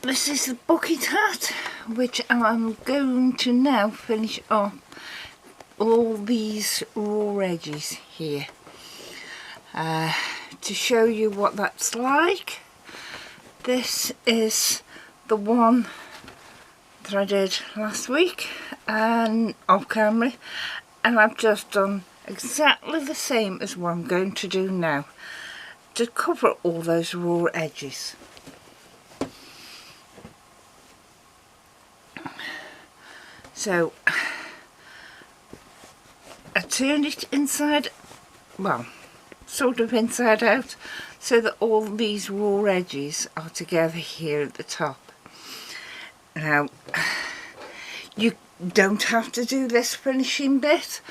this is the bucket hat, which I'm going to now finish off all these raw edges here to show you what that's like. This is the one that I did last week and off camera, and I've just done exactly the same as what I'm going to do now to cover all those raw edges. So I turned it inside, well, sort of inside out, so that all these raw edges are together here at the top. Now, you don't have to do this finishing bit.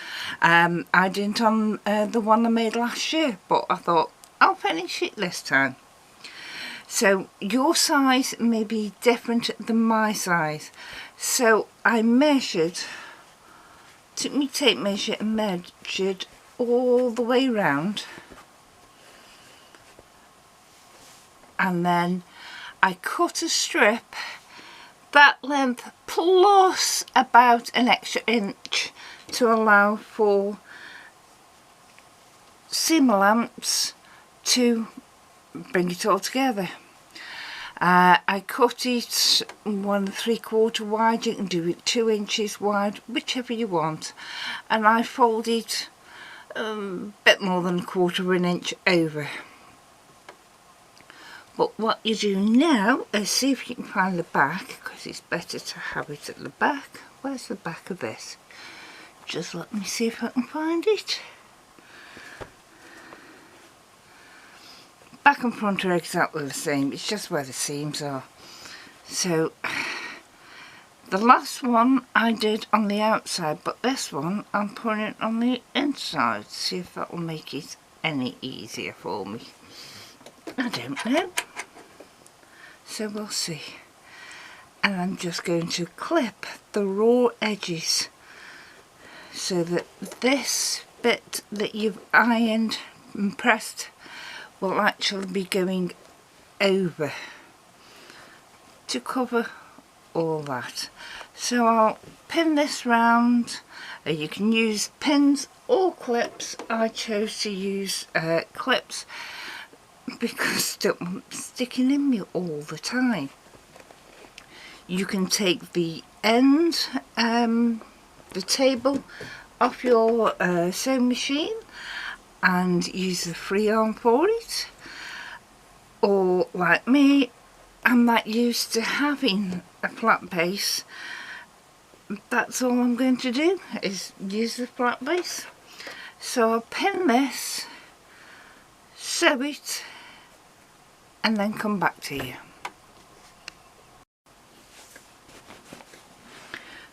I didn't on the one I made last year, but I thought I'll finish it this time. So your size may be different than my size. So I took my tape measure and measured all the way round. And then I cut a strip that length plus about an extra inch to allow for seam lamps to bring it all together. I cut it 1 3/4 wide. You can do it 2 inches wide, whichever you want, and I fold it a bit more than 1/4 inch over. But what you do now is see if you can find the back, because it's better to have it at the back. Where's the back of this? Just let me see if I can find it. Back and front are exactly the same, it's just where the seams are. So the last one I did on the outside, but this one I'm putting it on the inside. See if that will make it any easier for me. I don't know, so we'll see. And I'm just going to clip the raw edges so that this bit that you've ironed and pressed will actually be going over to cover all that. So I'll pin this round. You can use pins or clips. I chose to use clips because I don't want it sticking in me all the time. You can take the end, the table off your sewing machine and use the free arm for it, or like me, I'm not used to having a flat base. That's all I'm going to do is use the flat base. So I'll pin this, sew it, and then come back to you.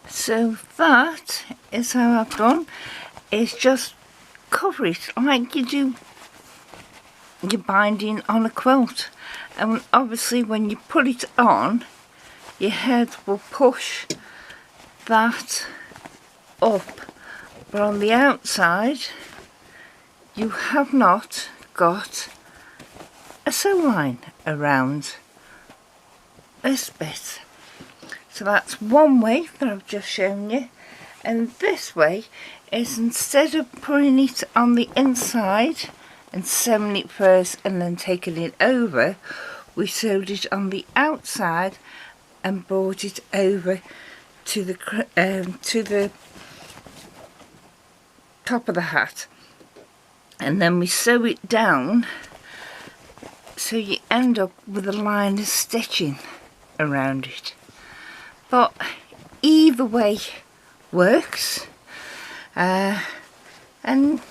So that is how I've done. It's just cover it like you do your binding on a quilt, and obviously when you put it on, your head will push that up, but on the outside you have not got a sew line around this bit. So that's one way that I've just shown you, and this way is instead of putting it on the inside and sewing it first and then taking it over, we sewed it on the outside and brought it over to the top of the hat, and then we sew it down so you end up with a line of stitching around it. But either way works. And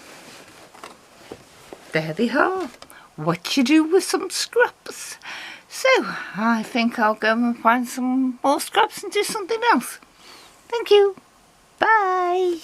there they are, what you do with some scraps. So I think I'll go and find some more scraps and do something else. Thank you, bye.